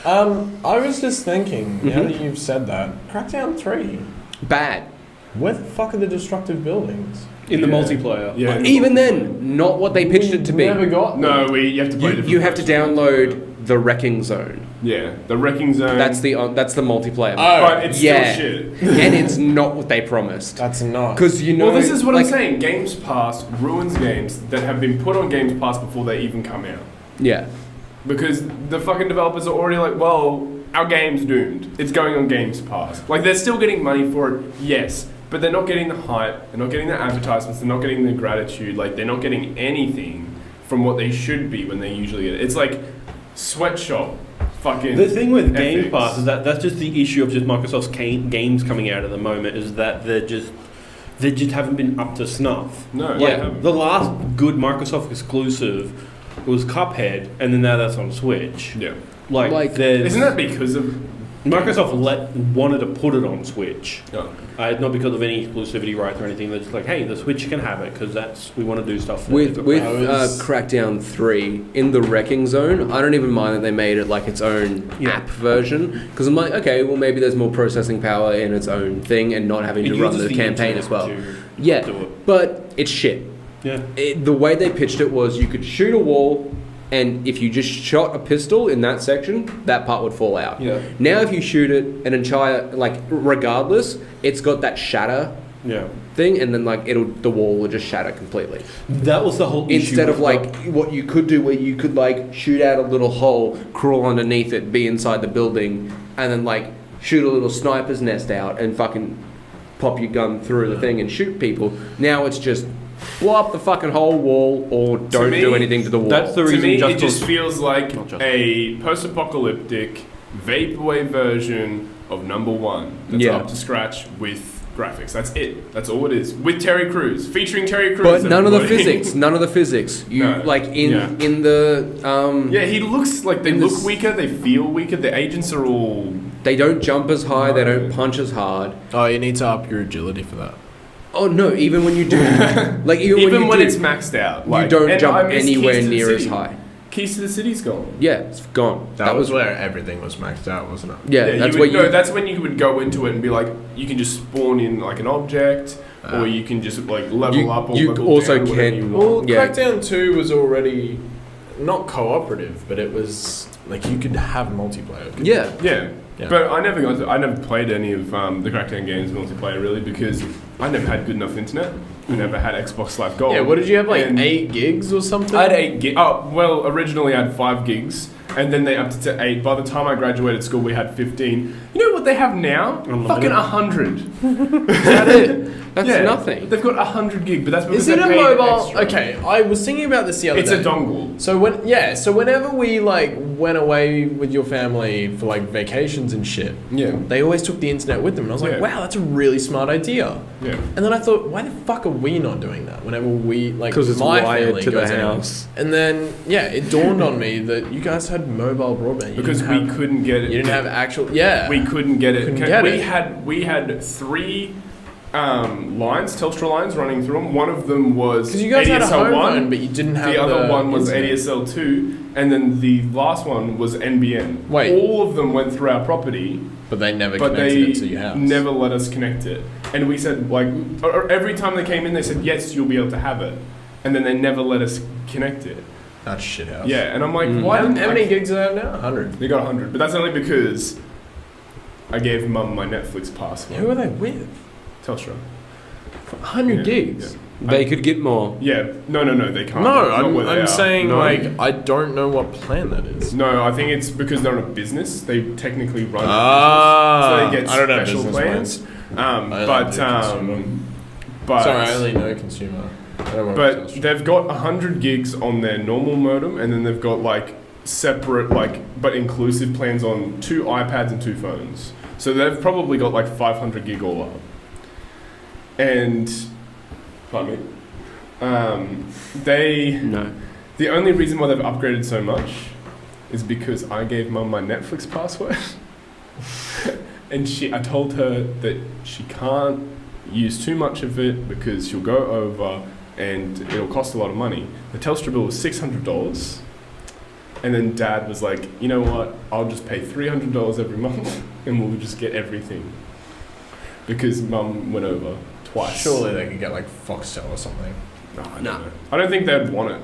I was just thinking, now that you've said that, Crackdown 3, Bad. where the fuck are the destructive buildings? In the multiplayer. Yeah. Even then, not what they pitched it to be. Never got No, you have to play. You have to download the Wrecking Zone. Yeah, the Wrecking Zone. That's the multiplayer. But it's still shit. And it's not what they promised. That's not. Because Well, this is what I'm saying. Games Pass ruins games that have been put on Games Pass before they even come out. Yeah. Because the fucking developers are already like, well, our game's doomed. It's going on Games Pass. Like, they're still getting money for it, yes. But they're not getting the hype, they're not getting the advertisements, they're not getting the gratitude, like they're not getting anything from what they should be when they usually get it. It's like sweatshop fucking The thing with ethics. Game Pass is that's just the issue of just Microsoft's games coming out at the moment, is that they just haven't been up to snuff. No, Like, they haven't. the last good Microsoft exclusive was Cuphead, and then now that's on Switch. Yeah. Like, there's... Isn't that because of... Microsoft wanted to put it on Switch. No. Not because of any exclusivity rights or anything. They're just like, hey, the Switch can have it because we want to do stuff for with different Crackdown 3 in the Wrecking Zone, I don't even mind that they made it like its own app version, because I'm like, okay, well maybe there's more processing power in its own thing and not having to run the campaign as well. Yeah, but it's shit. Yeah. The way they pitched it was you could shoot a wall, and if you just shot a pistol in that section, that part would fall out. Yeah. Now if you shoot it an entire, like, regardless, it's got that shatter thing, and then like the wall will just shatter completely. That was the whole issue. Instead of like what you could do, where you could like shoot out a little hole, crawl underneath it, be inside the building, and then like shoot a little sniper's nest out and fucking pop your gun through the thing and shoot people. Now it's just blow up the fucking whole wall or don't do anything to the wall. That's the To reason. me, it just feels like a post-apocalyptic vaporwave version of number one that's up to scratch with graphics. That's it. That's all it is. With Terry Crews, featuring Terry Crews. But none of the physics. None of the physics. You like in the yeah, he looks like they look weaker. They feel weaker. The agents are all. They don't jump as high. They don't punch as hard. Oh, you need to up your agility for that. Oh no! Even when you do, like even when do, it's maxed out, like, you don't jump anywhere Keys to the near as City. high. Keys to the City's gone. Yeah, it's gone. That was where everything was maxed out, wasn't it? Yeah, that's where you. That's when you would go into it and be like, you can just spawn in like an object, or you can just like level up. Or you level also down, whatever you can. want. Well, Crackdown 2 was already not cooperative, but it was like you could have multiplayer. Yeah. Yeah. But I never played any of the Crackdown games multiplayer really because I never had good enough internet. I never had Xbox Live Gold. Yeah, what did you have, like 8 gigs or something? I had 8 gigs. Oh, well, originally I had 5 gigs, and then they upped it to 8. By the time I graduated school, we had 15. You know what they have now? Fucking 100. Is that it? That's nothing. They've got 100 gig, but that's because Is it they a paid mobile? extra. Okay, I was thinking about this the other day. It's a dongle. So whenever we like went away with your family for like vacations and shit, they always took the internet with them, and I was like, wow, that's a really smart idea. Yeah. And then I thought, why the fuck are we not doing that? Whenever we like, because it's my wired family to the goes out. house. And then it dawned on me that you guys had mobile broadband. Because we couldn't get it. You didn't have actual. We couldn't get it. We had 3 lines, Telstra lines running through them. One of them was because you guys had a home ADSL1, phone, but you didn't have the other one was internet. ADSL2, and then the last one was NBN. Wait. All of them went through our property, but they never but connected they it to your house. never let us connect it. And we said, like, or every time they came in, they said, yes, you'll be able to have it. And then they never let us connect it. That's shit house. Yeah, and I'm like, why How didn't many gigs do they have now? 100. They got 100, but that's only because I gave Mum my Netflix password. Who are they with? Telstra. 100 gigs. Yeah. They could get more. Yeah, no, they can't. No, Not where they I'm are. saying No. like I don't know what plan that is. No, I think it's because they're in a business. They technically run Ah, a business, so they get I don't know special business plans. But sorry, I only know consumer. I don't know but they've got 100 gigs on their normal modem, and then they've got like separate but inclusive plans on 2 iPads and 2 phones. So they've probably got like 500 gig all up. And pardon me. The only reason why they've upgraded so much is because I gave Mum my Netflix password, and I told her that she can't use too much of it because she'll go over and it'll cost a lot of money. The Telstra bill was $600, And then Dad was like, you know what? I'll just pay $300 every month and we'll just get everything. Because Mum went over twice. Surely they could get like Foxtel or something. No. I don't think they'd want it.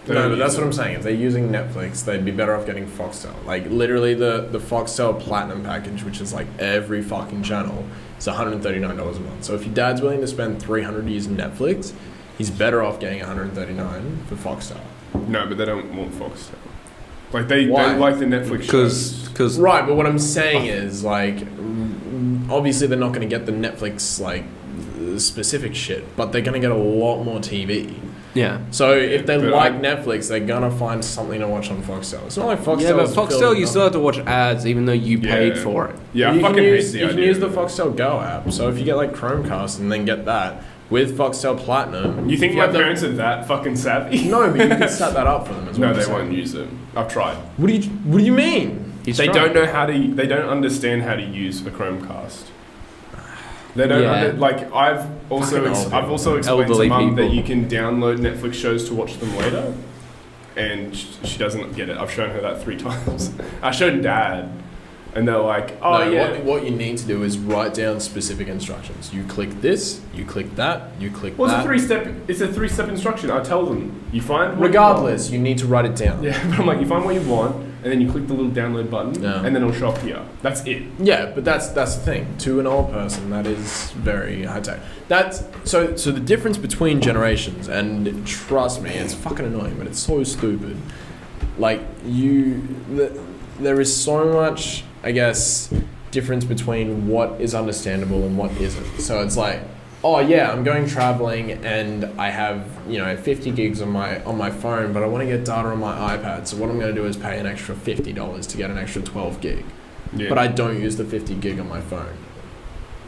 No, but that's what I'm saying. If they're using Netflix, they'd be better off getting Foxtel. Like, literally, the Foxtel Platinum package, which is like every fucking channel, is $139 a month. So if your dad's willing to spend $300 using Netflix, he's better off getting $139 for Foxtel. No, but they don't want Foxtel. Like, they like the Netflix shows. Cause right, but what I'm saying is, like, obviously they're not going to get the Netflix, like, specific shit, but they're going to get a lot more TV. Yeah. So if they like Netflix, they're gonna find something to watch on Foxtel. It's not like Foxtel. Yeah, but Foxtel, you still have to watch ads, even though you paid for it. Yeah, you I fucking hate the idea. You can use the Foxtel Go app. So if you get like Chromecast and then get that with Foxtel Platinum, you think my parents are that fucking savvy? No, but you can set that up for them as well. No, they won't use it. I've tried. What do you mean? They don't know how to. They don't understand how to use a Chromecast. They don't I've also explained to Mum that you can download Netflix shows to watch them later, and she doesn't get it. I've shown her that 3 times. I showed Dad, and they're like, "Oh, no, yeah." What you need to do is write down specific instructions. You click this, you click that, you click well, that. It's a 3-step instruction. I tell them you find. Regardless, you need to write it down. Yeah, but I'm like, you find what you want, and then you click the little download button, and then it'll show up here. That's it. Yeah, but that's the thing. To an old person, that is very high tech. That's so the difference between generations, and trust me, it's fucking annoying, but it's so stupid. Like there is so much, I guess, difference between what is understandable and what isn't. So it's like, oh yeah, I'm going traveling and I have 50 gigs on my phone, but I want to get data on my iPad. So what I'm going to do is pay an extra $50 to get an extra 12 gig. Yeah. But I don't use the 50 gig on my phone.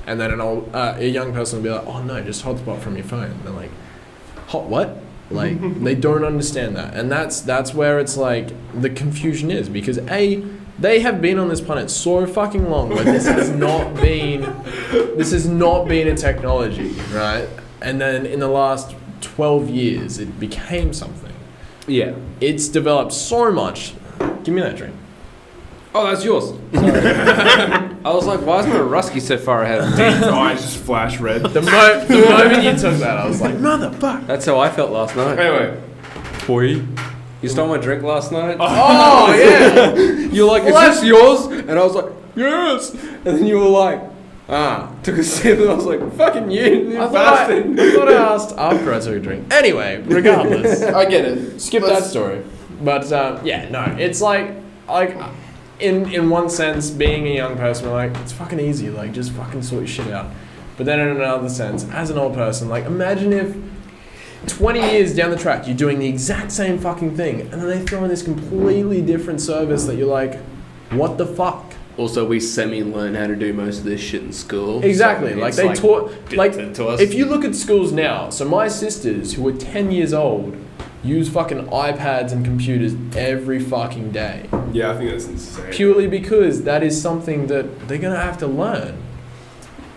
And then a young person will be like, oh no, just hotspot from your phone. And they're like, hot what? Like they don't understand that, and that's where it's like the confusion is, because they have been on this planet so fucking long where this has not been a technology, right? And then in the last 12 years, it became something. Yeah. It's developed so much. Give me that drink. Oh, that's yours. I was like, why is my Rusky so far ahead of me? Dean's eyes just flash red. The moment you took that, I was like, motherfucker. That's how I felt last night. Anyway. Boy. You stole my drink last night? Oh, yeah. You're like, is this yours? And I was like, yes. And then you were like, took a sip, and I was like, fucking you bastard. I thought I asked after I took a drink. Anyway, regardless. I get it. Skip that story. But, it's like in one sense, being a young person, like, it's fucking easy, like, just fucking sort your shit out. But then in another sense, as an old person, like, imagine if 20 years down the track, you're doing the exact same fucking thing, and then they throw in this completely different service that you're like, what the fuck? Also, we semi-learn how to do most of this shit in school. Exactly, so like they taught, like, to us. If you look at schools now, so my sisters, who are 10 years old, use fucking iPads and computers every fucking day. Yeah, I think that's insane. Purely because that is something that they're gonna have to learn.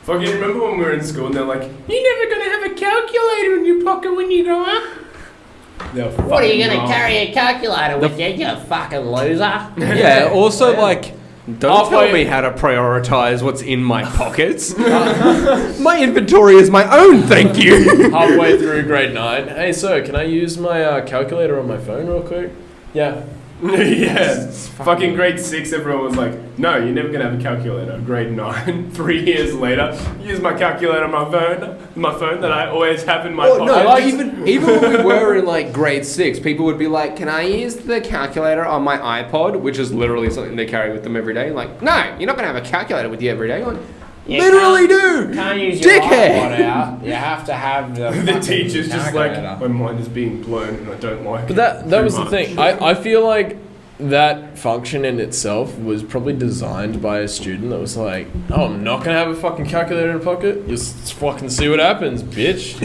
Fucking remember when we were in school and they're like, you're never gonna have a calculator in your pocket when you grow up? What are you gonna carry a calculator with you, you fucking loser? Yeah, also like, don't tell me how to prioritize what's in my pockets. My inventory is my own, thank you. Halfway through grade 9, hey sir, can I use my calculator on my phone real quick? Yeah. Yeah. Fucking grade 6, everyone was like, no, you're never going to have a calculator. Grade 9, 3 years later, use my calculator on my phone that I always have in my pocket. No, like even when we were in like grade 6, people would be like, can I use the calculator on my iPod? Which is literally something they carry with them every day. Like, no, you're not going to have a calculator with you every day. Like, literally do! Can't use your dickhead! iPod out. You have to have the teacher's just like, calculator. my mind is being blown and I don't like But it. that was the thing. I feel like that function in itself was probably designed by a student that was like, oh, I'm not going to have a fucking calculator in a pocket. Just fucking see what happens, bitch.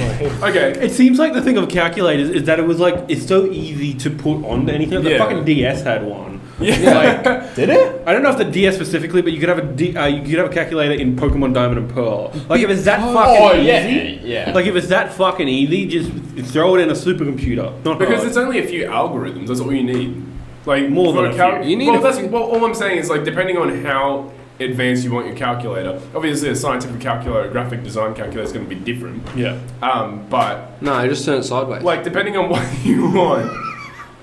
Okay. It seems like the thing of calculators is that it was like, it's so easy to put on anything. The fucking DS had one. Yeah. Like, did it? I don't know if the DS specifically, but you could have a calculator in Pokemon Diamond and Pearl. Like if it's that fucking easy, yeah. Like if it's that fucking easy, just throw it in a supercomputer. Because it's only a few algorithms. That's all you need. Like More for than a few. You need well, a that's few. well, all I'm saying is like depending on how advanced you want your calculator. Obviously, a scientific calculator, a graphic design calculator is going to be different. Yeah. But No, I just turn it sideways. like depending on what you want,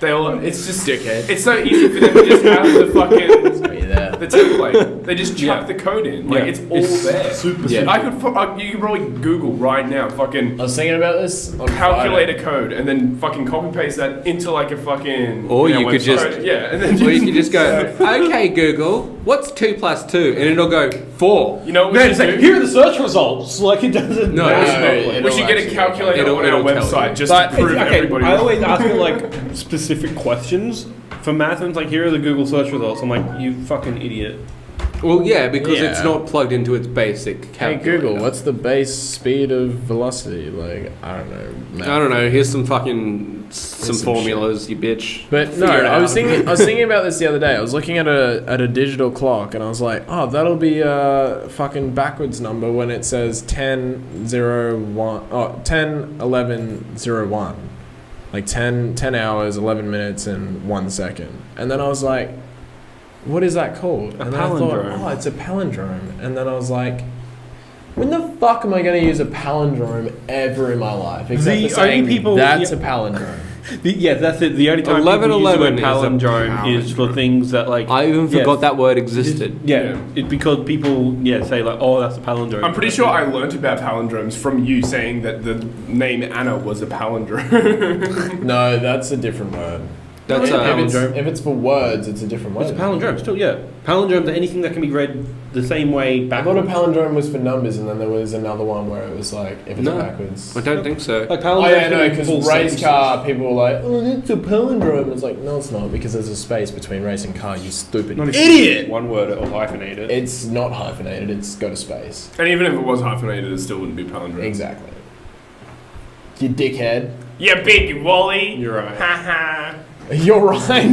it's just Dickhead. It's so easy for them to just have the fucking Are you there? the template. They just chuck Yeah. the code in. Like Yeah. it's all there. Super. Yeah. I could you could probably Google right now fucking I was thinking about this on calculator Friday. code and then fucking copy paste that into like a fucking Or you could website. just- and then Or you can just go, okay, Google, what's 2 + 2? And it'll go 4. you know what we No, should it's like, do? here are the search results. Like, it doesn't. No, it's no, not it- like- We should get a actually- calculator it'll on our tell you. website just But to prove okay, everybody. I always wrong. ask it like specific questions for math, and it's like, here are the Google search results. I'm like, you fucking idiot. Well, yeah, because it's Yeah. not plugged into its basic Hey calculator. Google, what's the base speed of velocity? Like, I don't know. I don't know. Here's some fucking some some formulas, you bitch. But no, Figure it I was out. thinking about this the other day. I was looking at a digital clock, and I was like, oh, that'll be a fucking backwards number when it says 10:01. Oh, 10:11:01. Like 10 hours, 11 minutes, and 1 second. And then I was like, what is that called? A And then I thought, palindrome. oh, it's a palindrome. And then I was like, when the fuck am I going to use a palindrome ever in my life? Except The for saying only people- that's yeah. a palindrome. Yeah, that's it. The only time 11:11 people use the is a palindrome is for things that like. I even yeah, forgot that word existed. Yeah, it's because people say like, oh, that's a palindrome. I'm pretty sure I learnt about palindromes from you saying that the name Anna was a palindrome. No, that's a different word. That's if, a if it's for words, it's a different word. It's a palindrome still. Yeah, palindromes are anything that can be read the same way I thought a backwards. palindrome was for numbers, and then there was another one where it was like if it's No. backwards. I don't think so. Like Oh palindromes yeah, no, can be because full race sentences. car people were like, oh, it's a palindrome. It's like, no, it's not, because there's a space between race and car. You stupid Not if idiot. One word or hyphenated. It's not hyphenated. It's got a space. And even if it was hyphenated, it still wouldn't be palindrome. Exactly. You dickhead. Yeah, big Wally. You're right. Haha. You're right.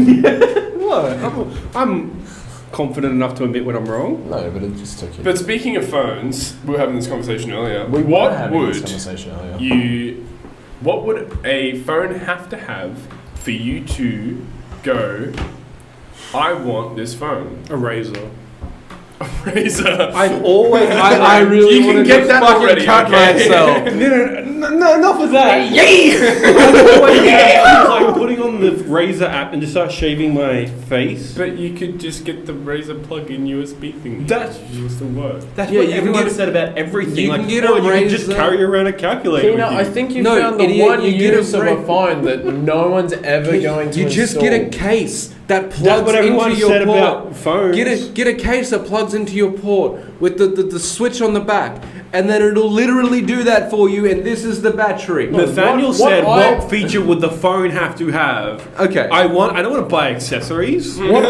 What? I'm confident enough to admit when I'm wrong. No, but it just took you. But speaking of phones, we were having this conversation earlier. we were what having this would conversation earlier. what would a phone have to have for you to go, I want this phone? A razor. Razor. I've always. I really You can want to get just that fucking already, cut okay? myself. No, enough of that. I've always like putting on the razor app and just start shaving my face. But you could just get the razor plug-in USB thing. That's- it will still work. That's Yeah, what you can everyone get- said about everything. you like, can get oh, a you can just razor- carry around a calculator Keena, with you. I think you No, found the idiot, one you get a use of a ra- phone that no one's ever going to You just install. get a case that That's plugs what everyone into your said port. about phones. Get a case that plugs into your port with the switch on the back, and then it'll literally do that for you. And this is the battery. Nathaniel what said, I- what feature would the phone have to have? Okay. I don't want to buy accessories. What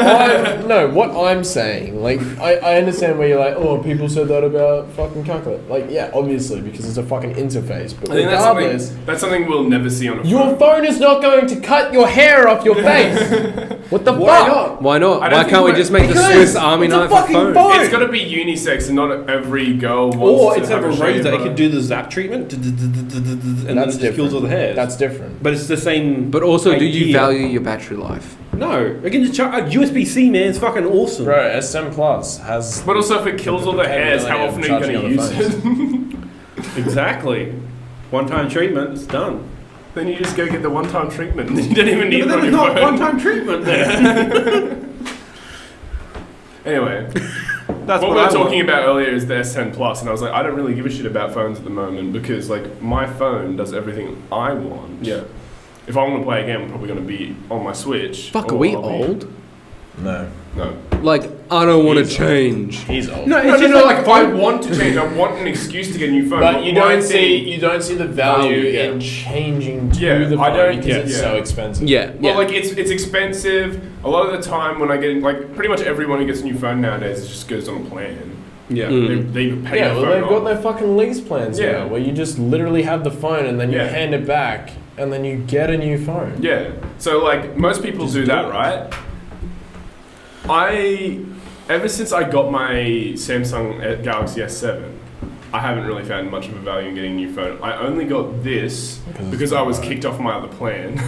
I'm saying, like, I understand where you're like, oh, people said that about fucking calculator. Like, yeah, obviously, because it's a fucking interface. But I think regardless, that's something we'll never see on a your phone. phone is not going to cut your hair off your face. What the Why fuck? not? Why not? I don't Why think can't we we're- just make the Because Swiss Army it's a knife a fucking phone? phone. It's got to be unisex, and not every girl wants Or to instead have of a a razor, it shaver. could do the zap treatment, and then That's it just kills all the hairs. That's different. But it's the same. But also, do you idea. value your battery life? No, I can just charge USB-C, man. It's fucking awesome. Bro, S10 Plus has. But also, if it kills all the hairs, how often are you going to use it? Exactly. One-time treatment, it's done. Then you just go get the one-time treatment. You don't even need But it on then it's your not phone. one-time treatment then. Anyway, That's what what we I were talking want. about earlier is the S10 Plus, and I was like, I don't really give a shit about phones at the moment because like my phone does everything I want. Yeah. If I want to play a game, I'm probably going to be on my Switch. Fuck, or are we I'll be- old? No. No. Like, I don't want to He's change. He's old. No, No, it's no, just no, like if I want to change, I want an excuse to get a new phone. But you My don't thing- see the value Yeah. in changing to Yeah, the phone I don't- because yeah, it's yeah. so expensive. Yeah, Well, yeah. like it's expensive. A lot of the time when I get like pretty much everyone who gets a new phone nowadays just goes on a plan. Yeah. Mm. They pay Yeah, the well, phone they've got off. their fucking lease plans Yeah. now, where you just literally have the phone and then you Yeah. hand it back and then you get a new phone. Yeah. So like most people Just do do that, it. right? Ever since I got my Samsung Galaxy S7, I haven't really found much of a value in getting a new phone. I only got this Because it's because I was not. kicked off my other plan.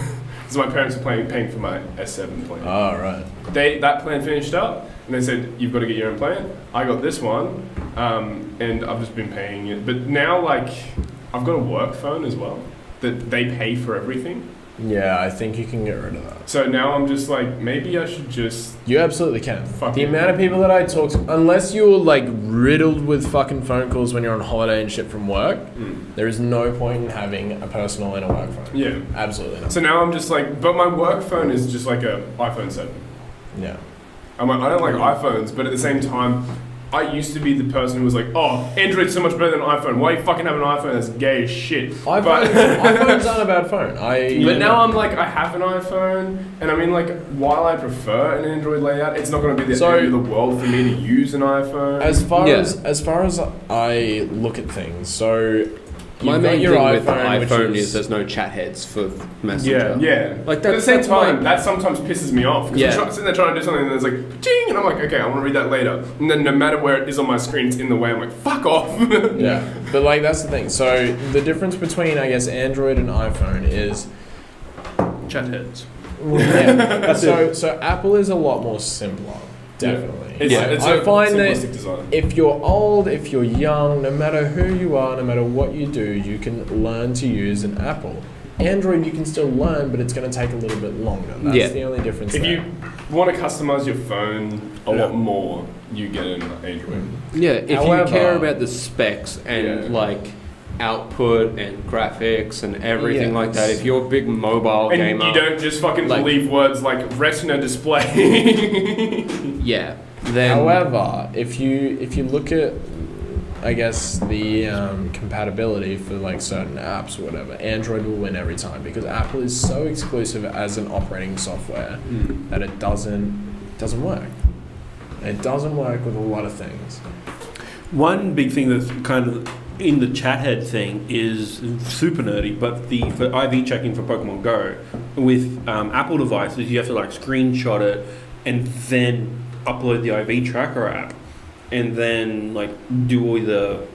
because my parents were paying for my S7 plan. Oh, right. That plan finished up, and they said you've got to get your own plan. I got this one, and I've just been paying it. But now, like, I've got a work phone as well that they pay for everything. Yeah, I think you can get rid of that. So now I'm just like, maybe I should just. You absolutely can. Fuck The it. amount of people that I talk to, unless you're like riddled with fucking phone calls when you're on holiday and shit from work, there is no point in having a personal and a work phone. Yeah. Absolutely not. So now I'm just like, but my work phone is just like a iPhone 7. Yeah. I'm like, I don't like iPhones, but at the same time, I used to be the person who was like, oh, Android's so much better than iPhone. Why you fucking have an iPhone? That's gay as shit. iPhones aren't a bad phone. But now I'm like, I have an iPhone, and I mean, like, while I prefer an Android layout, it's not going to be the end of the world for me to use an iPhone. As far as I look at things, so My you've got main your thing with the iPhone, iPhone which is there's no chat heads for Messenger. Yeah. Like, But at the same that's time, that sometimes pisses me off. Because Yeah. I'm sitting there trying to do something, and there's like, ding, and I'm like, okay, I want to read that later. And then no matter where it is on my screen, it's in the way. I'm like, fuck off. Yeah, but like that's the thing. So the difference between I guess Android and iPhone is Chat heads. yeah. So Apple is a lot more simpler. Definitely. It's I a find that simplistic design. if you're old, if you're young, no matter who you are, no matter what you do, you can learn to use an Apple. Android you can still learn, but it's going to take a little bit longer. That's the only difference. If there. you want to customize your phone a lot more, you get an Android. Yeah, if However- you care about the specs and Yeah. like output and graphics and everything like that, Yes. if you're a big mobile And gamer, you don't just fucking like- believe words like retina display. yeah, then However, if you look at, I guess the compatibility for like certain apps or whatever, Android will win every time because Apple is so exclusive as an operating software that it doesn't work. It doesn't work with a lot of things. One big thing that's kind of in the chat head thing is super nerdy, but for IV checking for Pokemon Go, with Apple devices, you have to like screenshot it and then upload the IV tracker app, and then like do all the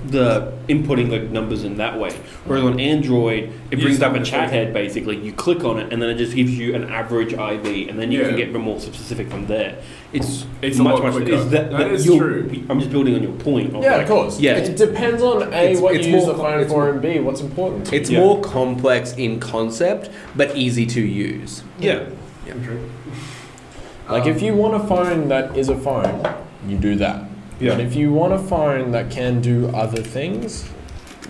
the inputting like numbers in that way. Whereas on Android, it brings up a chat head basically. You click on it, and then it just gives you an average IV, and then you can get more specific from there. It's a lot quicker. That is true. I'm just building on your point. Yeah, of course. Yeah. It depends on It's- what it's you use more the com- phone it's for, more- and B, what's important to it's you. more complex in concept but easy to use. Yeah. Like if you want a phone that is a phone, you do that. Yeah. But if you want a phone that can do other things,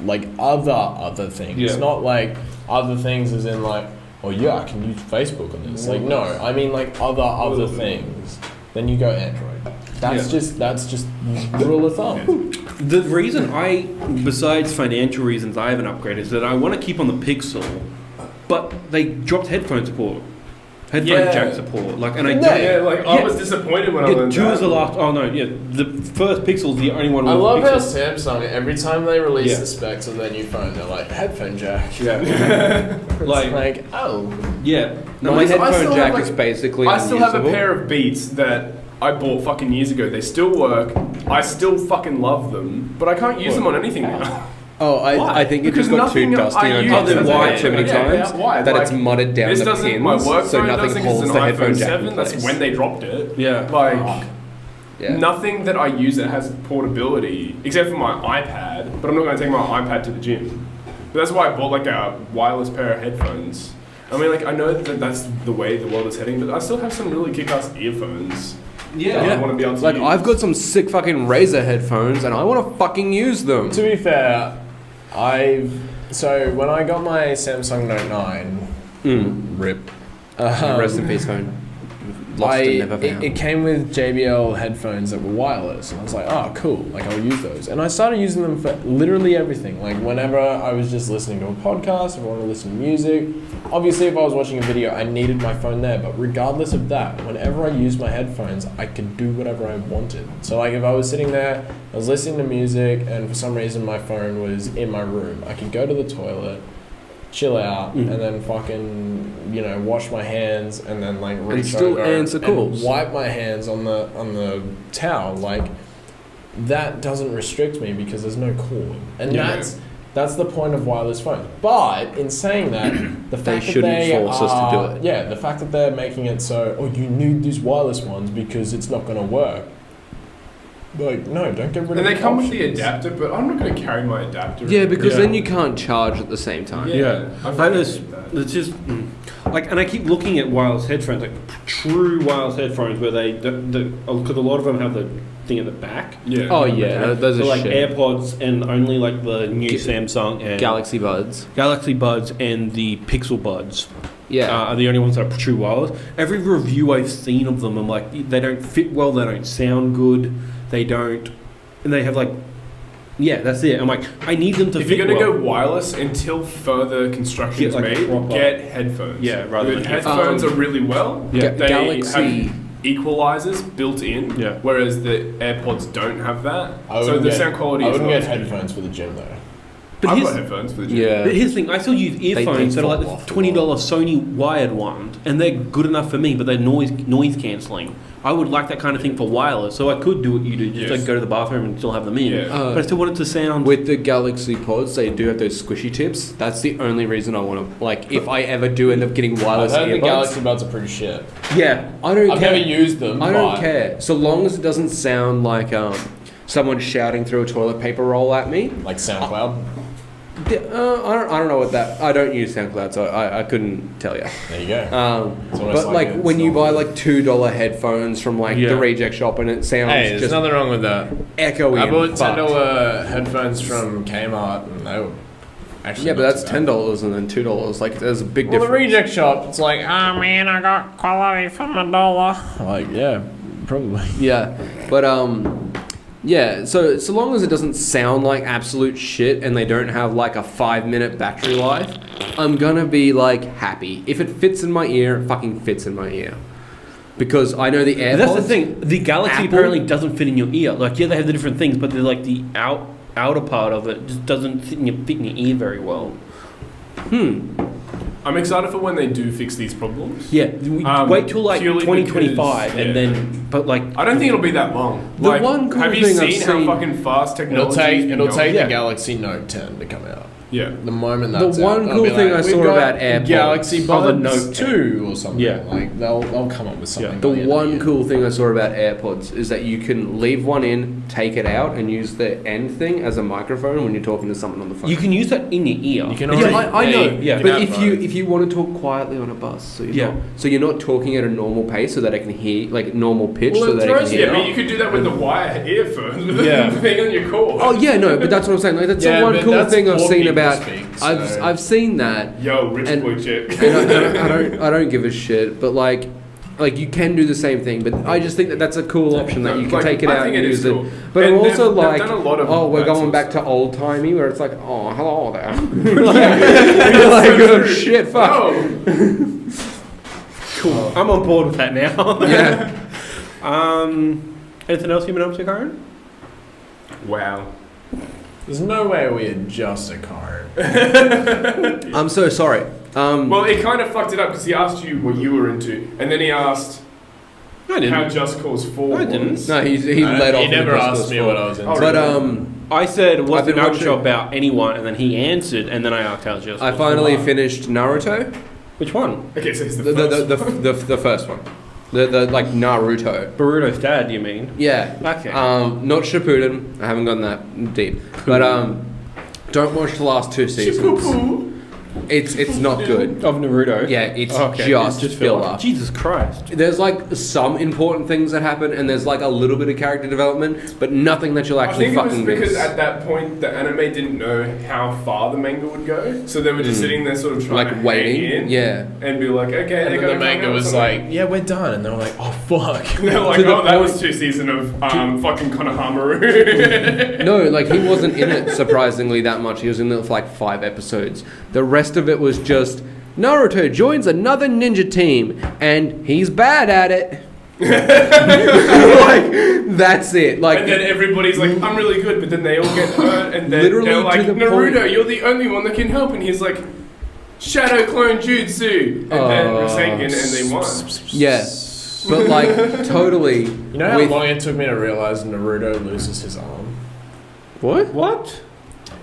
like other things, not like other things as in like, oh yeah, I can use Facebook on this. Like no, I mean like other things. Then you go Android. That's just rule of thumb. The reason besides financial reasons, I haven't upgraded is that I want to keep on the Pixel, but they dropped headphone support. Headphone jack support, like, and I don't. I was disappointed when I learned two that. was the last. Oh no, yeah, the first Pixel's the only one. With I love how Pixel. Samsung every time they release the specs of their new phone, they're like headphone jack. Yeah, It's like oh yeah. No, my I still headphone have, jack like- is basically I still have a unusable. pair of Beats that I bought fucking years ago. They still work. I still fucking love them, but I can't use them on anything now. Oh, Why? I think it Because just got too nothing dusty I and use I've doesn't wired work. so many times why? that Like, it's mudded down This the doesn't. pins, My work so phone nothing doesn't 'cause holds it's the an headphone iPhone jack 7. in That's place. when they dropped it. Yeah. Like. Yeah. Nothing that I use that has portability, except for my iPad, but I'm not going to take my iPad to the gym. But that's why I bought like a wireless pair of headphones. I mean, like, I know that that's the way the world is heading, but I still have some really kick-ass earphones. that I want to be able to Like, use. I've got some sick fucking Razer headphones and I want to fucking use them. To be fair, so when I got my Samsung Note 9, rip. Rest in peace, phone. Lost and never found. It came with JBL headphones that were wireless, and I was like, oh, cool, like I'll use those. And I started using them for literally everything. Like whenever I was just listening to a podcast, if I wanted to listen to music. Obviously, if I was watching a video, I needed my phone there. But regardless of that, whenever I used my headphones, I could do whatever I wanted. So like if I was sitting there, I was listening to music, and for some reason my phone was in my room, I could go to the toilet, chill out, and then fucking, wash my hands, and then like reach still over answer and calls. wipe my hands on the towel. Like that doesn't restrict me because there's no cooling, and Yeah. That's the point of wireless phones. But in saying that, the fact that shouldn't they force us to do it. Yeah, the fact that they're making it so, you need these wireless ones because it's not going to work. Like, no, don't get rid of And they the come with the options. adapter, but I'm not going to carry my adapter. Yeah, because Yeah. then you can't charge at the same time. Yeah. I Like there's it's just like, and I keep looking at wireless headphones, like true wireless headphones, where because a lot of them have the thing at the back. Yeah. Oh yeah, those So are like shit. AirPods and only like the new Samsung and Galaxy Buds. Galaxy Buds and the Pixel Buds Yeah. are the only ones that are true wireless. Every review I've seen of them, I'm like, they don't fit well, they don't sound good, they don't, and they have like, yeah, that's it. I'm like, I need them to If fit you're going to well. go wireless until further construction Get is like made, proper- get headphones. Yeah, rather The than headphones are really well. Yeah. They Galaxy. have equalizers built in, Yeah. whereas the AirPods don't have that. I So wouldn't the get- sound quality I is wouldn't not get as good. headphones for the gym though. But I've here's, got headphones for the gym. Yeah. but here's the thing, I still use earphones that are fall like off the $20 Sony wired ones, and they're good enough for me, but they're noise cancelling. I would like that kind of thing for wireless, so I could do what you do, just Yes. like go to the bathroom and still have them in. Yeah. But I still want it to sound. With the Galaxy Pods, they do have those squishy tips. That's the only reason I want to, like, if I ever do end up getting wireless I've heard the earbuds. Galaxy Buds are pretty shit. Yeah, I don't I've care. never used them. I don't but care. So long as it doesn't sound like someone shouting through a toilet paper roll at me. Like SoundCloud. I don't know what that. I don't use SoundCloud, so I couldn't tell you. There you go. It's But almost like it's when you not- buy like $2 headphones from like Yeah. the reject shop and it sounds Hey, there's just nothing wrong with that. echoey. I and bought fucked. $10 headphones from Kmart, and they were actually Yeah, but not that's too bad. $10 and then $2. Like there's a big Well, the difference. reject shop, it's like, oh man, I got quality for my $1. Like, yeah, probably. Yeah, but yeah. So long as it doesn't sound like absolute shit and they don't have like a 5-minute battery life, I'm gonna be like happy. If it fits in my ear, it fucking fits in my ear. Because I know the AirPods. That's the thing. The Galaxy Apple- apparently doesn't fit in your ear. Like, yeah, they have the different things, but they're like the outer part of it just doesn't fit in your ear very well. I'm excited for when they do fix these problems. Yeah, wait till like Purely 2025, because- and then, but like, I don't think it'll be that long. The Like, one cool have you thing I've seen how seen- fucking fast It'll technology take is it'll going? take Yeah. the Galaxy Note 10 to come out. Yeah. The moment The that's one out, they'll cool be thing I "We've saw got about AirPods- Galaxy Oh, the Buds Note 2 or something. Yeah. Like they'll come up with something. The by end of one year. cool thing I saw about AirPods is that you can leave one in, take it out, and use the end thing as a microphone when you're talking to someone on the phone. you can use that in your ear. You can Yeah, already, I know. yeah. But can if have you both. if you want to talk quietly on a bus, Yeah. so you're not talking at a normal pace, so that I can hear like normal pitch, Well, so it that I can throws you hear. Yeah, but you could do that with the wire earphones with Yeah. the thing on your core. Oh yeah, no, but that's what I'm saying. Like that's Yeah, the one but cool that's thing I've poor seen people about. speak, I've so- I've seen that, Yo, rich And- boy chick. and I don't give a shit. But like you can do the same thing. But I just think that that's a cool option that you can Like, take it I out think and it is use cool. it. But And I'm also they've like, done a lot of oh, we're that going sort of back stuff. to old timey, where it's like, oh, hello there. You're like, oh shit, fuck. Oh, Cool. I'm on board with that now. Yeah. Anything else you've been up to, Kyron? wow. There's no way we adjust a car. I'm so sorry. Well, it kind of fucked it up because he asked you what you were into, and then he asked I didn't. how Just Cause 4 I didn't. was. No, he led off. He in the never Just asked me Cause what 4. I was into. Oh, But really? I said, I've what's the been Naruto watching- show about anyone? And then he answered, and then I asked how just. I finally finished Naruto. Which one? Okay, so it's the, The first one. The like Naruto. Boruto's dad, you mean? Yeah. Okay. Not Shippuden. I haven't gone that deep. But don't watch the last 2 seasons. Poo-poo. It's not good. Of Naruto? Yeah, it's Okay, just it's filler. Jesus Christ. There's like some important things that happen, and there's like a little bit of character development, but nothing that you'll I actually think it was fucking because miss. at that point the anime didn't know how far the manga would go, so they were just sitting there sort of trying Like to waiting. hang in Yeah. and be like, okay, And they're then gonna the manga come out was with like, something. yeah, we're done. And they were like, oh, fuck. They're like, to the oh, that was point- 2 seasons of fucking Konohamaru. No, like he wasn't in it surprisingly that much. He was in it for like 5 episodes. The rest of it was just Naruto joins another ninja team and he's bad at it. Like that's it. Like And then everybody's like, I'm really good, but then they all get hurt, and then Literally they're to like, the Naruto, point- you're the only one that can help, and he's like, Shadow Clone Jutsu, and then Rasengan, and they won. yeah, but like totally. You know how with- long it took me to realize Naruto loses his arm? What? What?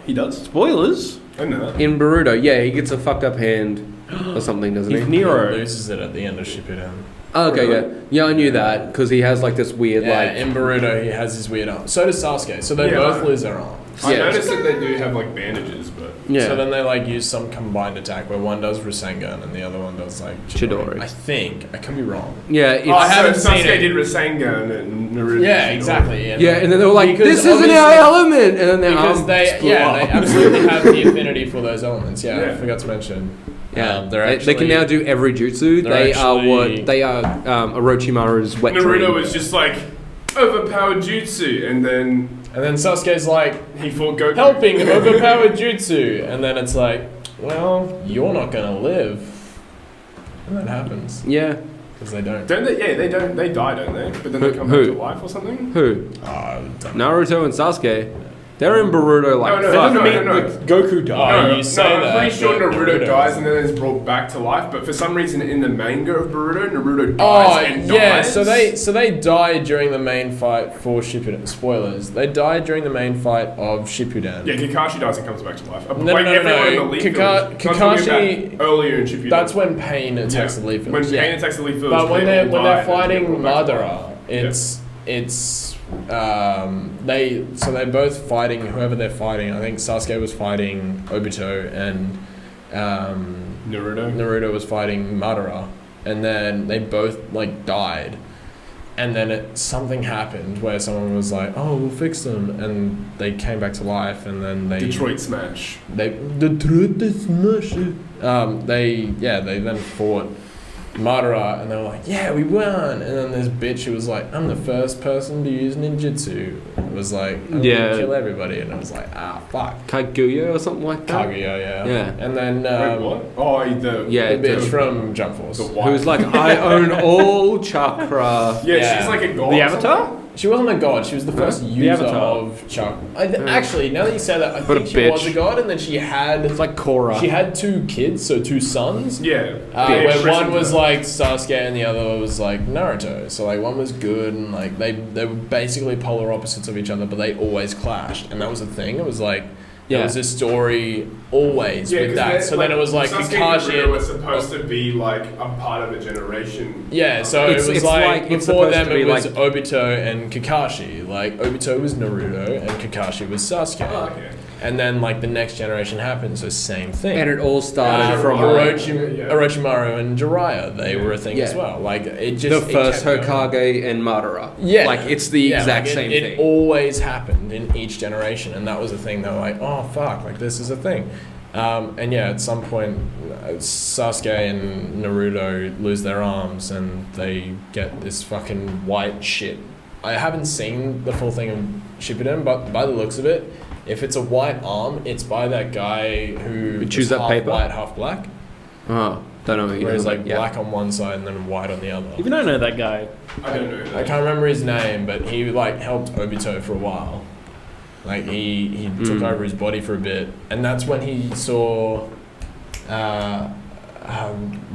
He does? Spoilers. I know that. In Boruto, yeah, he gets a fucked up hand or something, doesn't He's he? He Nero. loses it at the end of Shippuden. Oh, okay, yeah. Yeah, I knew that, because he has like this weird, Yeah, like... in Boruto he has his weird arm. So does Sasuke. So they Yeah, both I- lose their arm. I Yeah. noticed that they do have like bandages, but Yeah. So then they like use some combined attack where one does Rasengan and the other one does like Chidori. I think. I could be wrong. Yeah, it's... I haven't so seen Sasuke it. did Rasengan and Naruto. Yeah, did exactly. yeah, and then they were like, Because this isn't our obviously- element! And then their Because arm they, split yeah, off. they absolutely have the affinity for those elements. Yeah, I Yeah. forgot to mention. Yeah, they're they can actually- now do every jutsu. they're They actually- are Orochimaru's wet Naruto dream. was just like overpowered jutsu, and then And then Sasuke's like he fought Goku. helping overpowered jutsu, and then it's like, well, you're not gonna live, and that happens Yeah. because they don't. Don't they? Yeah, they don't. They die, don't they? But then they come Who? back to life or something. Who? Naruto and Sasuke. They're in Boruto like No, fuck. no, I mean, no. Goku died. no, you say I'm that, pretty sure but Naruto dies doesn't. and then is brought back to life. But for some reason, in the manga of Naruto Oh dies and yeah, dies. so they died during the main fight for Shippuden. Spoilers. They died during the main fight of Shippuden. Yeah, Kakashi dies and comes back to life. No, like no, everyone in the no. Leaf Kaka- Village. I'm talking Kakashi- about earlier in Shippuden. That's when Pain attacks the Leaf When Village. Pain Yeah. attacks the Leaf Village. But when they they're all when die they're and then fighting get brought back to Madara, life. it's they're both fighting whoever they're fighting. I think Sasuke was fighting Obito and Naruto was fighting Madara, and then they both like died. And then something happened where someone was like, "Oh, we'll fix them," and they came back to life. And then they Detroit Smash. Detroit Smash. They then fought Madara, and they were like, "Yeah, we won." And then this bitch who was like, "I'm the first person to use ninjutsu," was like, "I'm Yeah. gonna kill everybody," and I was like, "Ah, fuck." Kaguya or something like that. Kaguya, yeah. Yeah. And then Wait, what? Oh, the Yeah, the bitch the- from Jump Force. the white. Who's like, I own all chakra. Yeah, Yeah. she's like a god. The or Avatar? something. She wasn't a god. She was the first user Avatar. of chakra. Actually, now that you say that, I But think a she was bitch. a god, and then she had It's like Korra. she had two kids, so two sons. Yeah. Where Christened one was her. like Sasuke and the other was like Naruto. So like one was good and like they were basically polar opposites of each other, but they always clashed, and that was the thing. It was like there was this story always Yeah, with 'cause that. they're, So then it was like Sasuke and Kakashi. Naruto were supposed to be like a part of a generation. Yeah, so It's- it was it's like like- it's before supposed them to be it was like- Obito and Kakashi. Like Obito was Naruto and Kakashi was Sasuke. Oh, okay. And then like the next generation happened, so same thing. And it all started from Yeah. Orochimaru and Jiraiya. They were a thing as Yeah. well. Like it just the first it kept going. Hokage and Madara. Yeah, Like it's the exact same it thing. always happened in each generation, and that was the thing. They were like, "Oh fuck, like this is a thing." And yeah, at some point, Sasuke and Naruto lose their arms, and they get this fucking white shit. I haven't seen the full thing of Shippuden, but by the looks of it, if it's a white arm, it's by that guy who Who chews is that half paper? white, half black. Oh, don't know who you Where he's know, like but yeah. black on one side and then white on the other. Even I know that guy. I don't know. I can't remember his name, but he like helped Obito for a while. Like he took over his body for a bit, and that's when he saw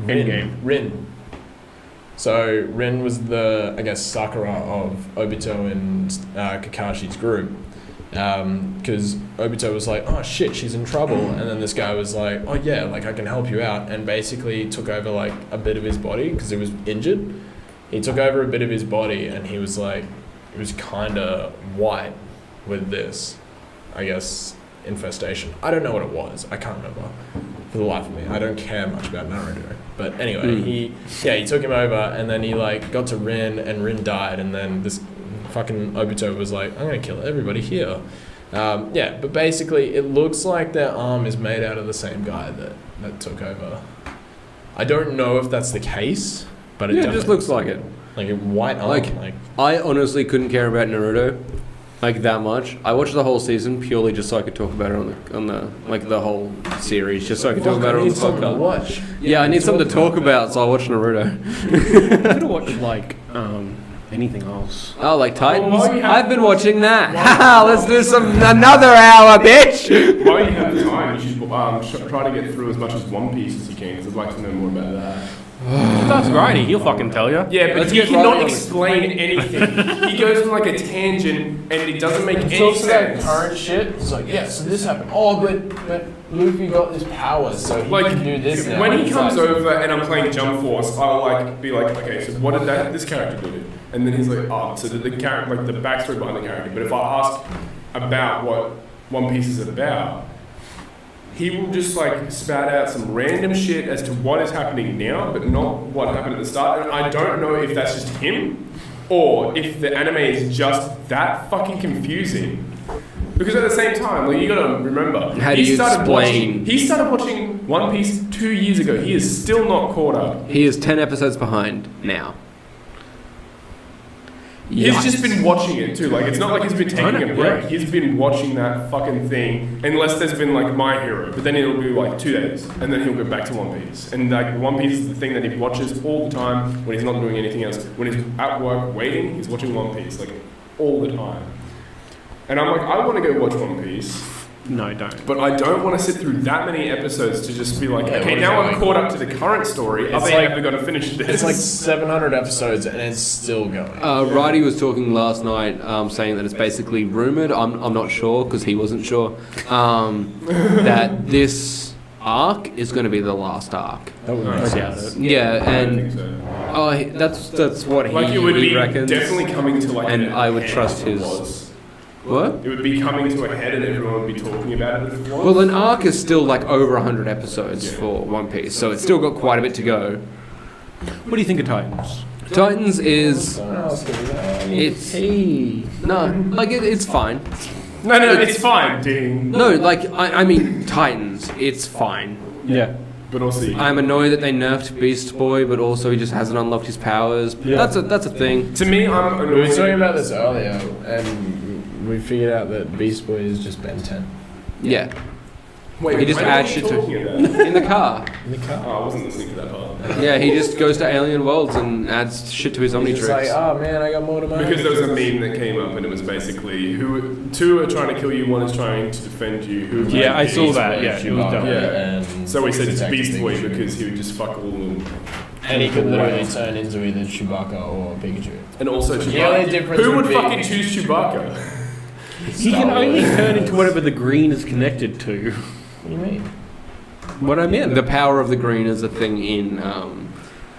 Endgame. Rin. So Rin was the Sakura of Obito and Kakashi's group. Because Obito was like, "Oh shit, she's in trouble," and then this guy was like, "Oh yeah, like I can help you out," and basically took over like a bit of his body because he was injured. He took over a bit of his body, and he was like, it was kind of white with this, infestation. I don't know what it was. I can't remember for the life of me. I don't care much about Naruto. But anyway, he took him over, and then he like got to Rin, and Rin died, and then this fucking Obito was like, "I'm gonna kill everybody here." But basically, it looks like their arm is made out of the same guy that took over. I don't know if that's the case, but it Yeah, it definitely just looks like it. like a white arm. Like- Like I honestly couldn't care about Naruto like that much. I watched the whole season purely just so I could talk about it on the like the whole series, just so I could talk about it on the podcast. watch. Yeah, I need something to talk about, so I watched Naruto. I could have watched like anything else. Oh, like Titans? Well, you have- I've been watching that. Haha, let's do another hour, bitch! While you have the time, you should try to get through as much as One Piece as you can, because I'd like to know more about that. That's righty. He'll fucking tell you. Yeah, but Let's he get cannot right on it. explain anything. He goes on like a tangent, and it doesn't make any Talks about sense. current shit. It's like, yeah, so this happened. Oh, but Luffy got this power, so he Like can do this now. when he It's comes like, over and I'm playing Jump Force, I'll like be like, okay, so what did this character do? And then he's like, oh, so the character, like the backstory behind the character. But if I ask about what One Piece is about, he will just like spout out some random shit as to what is happening now, but not what happened at the start. And I don't know if that's just him or if the anime is just that fucking confusing. Because at the same time, like you gotta remember, How do you explain- he started watching One Piece 2 years ago. He is still not caught up. He is 10 episodes behind now. He's just been watching it too. Like it's not like he's been taking a break. He's been watching that fucking thing. Unless there's been like My Hero, but then it'll be like 2 days, and then he'll go back to One Piece. And like One Piece is the thing that he watches all the time when he's not doing anything else. When he's at work waiting, he's watching One Piece like all the time. And I'm like, I want to go watch One Piece. No, don't. But I don't want to sit through that many episodes to just be like, Yeah, okay, what now is I'm it caught like? up to the current story. Are It's they like- ever going to finish this? It's like 700 episodes and it's still going. Righty was talking last night, saying that it's basically rumored. I'm not sure because he wasn't sure. That this arc is going to be the last arc. That would I make doubt sense. it. Yeah, I don't think and so. that's what Like it would he be reckons. definitely coming to like And an I would head trust if it his- was. What? It would be coming to a head and everyone would be talking about it if it was. Well, an arc is still like over 100 episodes for One Piece, so it's still got quite a bit to go. What do you think of Titans? Titans is Someone else can do that. it's it's fine. no, it's fine, ding. No, like I mean Titans, it's fine. Yeah. But also, I'm annoyed that they nerfed Beast Boy, but also he just hasn't unlocked his powers. Yeah. That's a thing. to me, I'm We were annoyed. talking about this earlier, and we figured out that Beast Boy is just Ben 10 Yeah, Wait, he just when adds are we shit to- talking about? in the car. in the car. Oh, I wasn't listening to that part. Yeah, he just goes to alien worlds and adds shit to his He's just like, Omnitrix. oh man, I got more to my Because there was a meme that came up and it was basically two are trying to kill you, one is trying to defend you. Who would Yeah, I be? saw that. Yeah, it was Chewbacca, dumb. Yeah. and So we said it's Protect Beast Boy Pikachu. because he would just fuck all of them. And he could literally turn into either Chewbacca or Pikachu. And also Chewbacca. The only difference Who would would be- fucking choose Chewbacca? He can only turn into whatever the green is connected to. What do you mean? What I mean? The power of the green is a thing in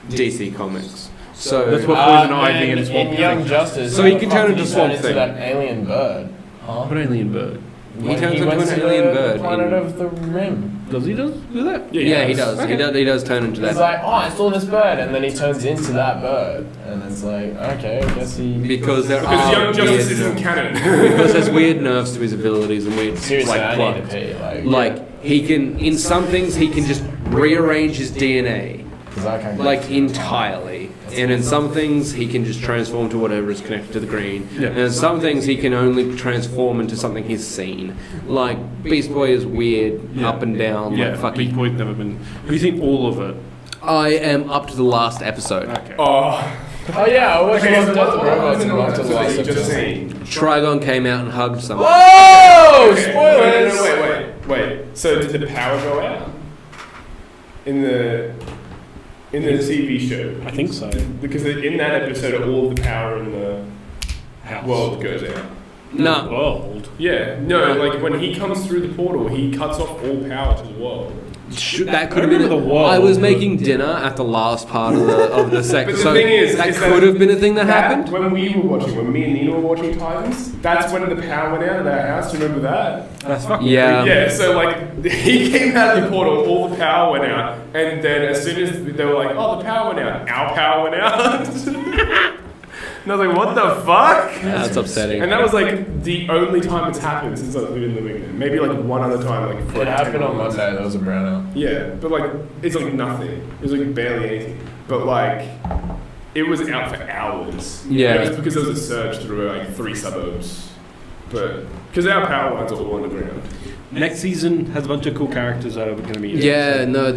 DC Comics. So That's what Poison Uh, Ivy in and Swamp in Young Thing. Justice. So he how can the fuck turn did into he Swamp into Thing. that alien bird. Huh? What alien bird? he When turns into went an to alien the bird. Planet in- of the Rim. Does he do that? Yeah, he does. He does turn into He's that. like, oh, I saw this bird, and then he turns into that bird, and it's like, okay, I guess he. Because there Because are Young Justice weird isn't nerfs. canon. Because there's weird nerfs to his abilities and weird Seriously, like I plot. need to pee. Like he can in some things he can just rearrange his DNA because I can't. like entirely, and in some things he can just transform to whatever is connected to the green. Yeah. And in some things he can only transform into something he's seen. Like Beast Boy is weird, up and down. Yeah, like fucking. Beast Boy's never been. Have you seen all of it? I am up to the last episode. Okay. Oh, Oh yeah, I watched okay. Love So Death and what Robots and was watched the the last episode you just episode. seen? Trigon came out and hugged someone. Whoa! Okay, Spoilers. No, wait. So did the power go out in the TV show? I think so. Because in that episode, all of the power in the House. world goes out. No. World. Yeah, no, like when he comes through the portal, he cuts off all power to the world. That could have been. remember the world, I was but- making dinner at the last part of the second. But the So thing is that is could have been a thing that happened. When we were watching, when me and Nina were watching Titans, that's when the power went out of our house. Do you remember that? That's fucking. Yeah. Yeah, so like he came out of the portal, all the power went out, and then as soon as they were like, "Oh, the power went out," our power went out. And I was like, "What the fuck?" That's upsetting. And that was like the only time it's happened since I've been living there. Maybe like one other time, like for It happened 10 on months. Monday. There was a brownout. Yeah, but like it's like nothing. It was like barely anything. But like it was out for hours. Yeah. And it was because there was a surge through like 3 suburbs. But because our power lines are all underground. next season has a bunch of cool characters that are going to be. Yeah, no,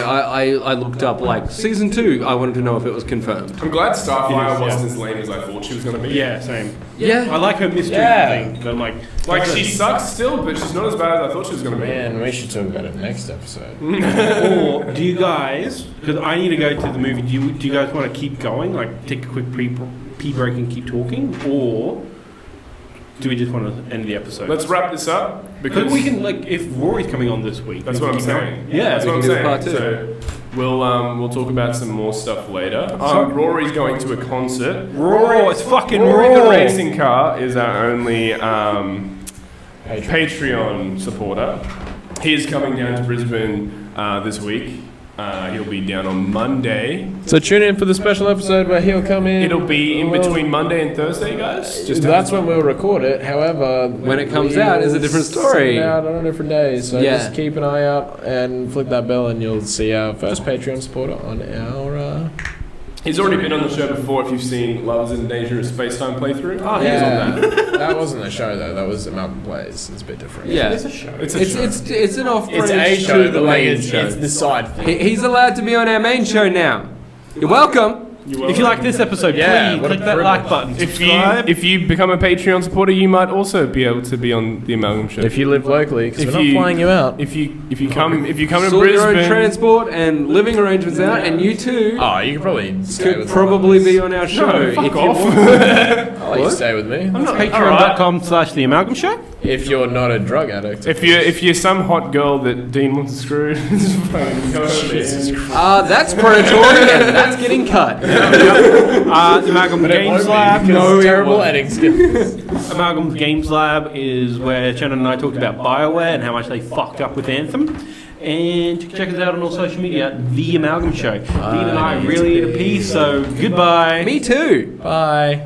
I looked up like season 2. I wanted to know if it was confirmed. I'm glad Starfire It is, wasn't yeah. as lame as I thought she was going to be. Yeah, same. Yeah. I like her mystery Yeah. thing, but I'm like She sucks still, but she's not as bad as I thought she was going to be. Man, we should talk about it next episode. Or do you guys? Because I need to go to the movie. Do you guys want to keep going? Like take a quick pee break and keep talking, or do we just want to end the episode? Let's wrap this up Because we can, like, if Rory's coming on this week, That's we what I'm can keep saying. going. Yeah, That's what I'm can do a part saying. So we'll talk about some more stuff later. Rory's going to a concert. Rory, it's fucking Rory the Rory. Racing Car is our only Patreon supporter. He is coming down to Brisbane this week. He'll be down on Monday. So tune in for the special episode where he'll come in. It'll be in between Monday and Thursday, guys. That's when we'll record it. However, When it comes we'll out is a different story. send it out on different days. So Yeah. just keep an eye out and flick that bell, and you'll see our first Patreon supporter on our. He's already been on the show before. If you've seen Lovers in Dangerous Space-Time playthrough, he was on that. That wasn't a show though. That was Amalgam Plays. It's a bit different. Yeah. It's a show. It's a show. It's an off It's a branch show, to the but like main it's show. the side thing. He's allowed to be on our main show now. You're welcome. If you like this episode, Yeah, please what a click that privilege. like button. Subscribe. If you become a Patreon supporter, you might also be able to be on the Amalgam Show. If you live locally, because If we're not you- flying you out. If you come to Sort your own Brisbane, transport and living arrangements out, and you too Oh, you could probably stay could with probably be on our show. no, fuck if you off. want. I'll let you stay with me. Patreon.com/The Amalgam Show. If you're not a drug addict. if you're some hot girl that Dean wants to screw, just fucking go over there. That's predatory and that's getting cut. The Amalgam Games Lab. No, terrible editing skills. Amalgam Games Lab is where Shannon and I talked about BioWare and how much they fucked up with Anthem. And check us out on all social media, The Amalgam Show. Dean and I really need a pee, so goodbye. Me too. Bye.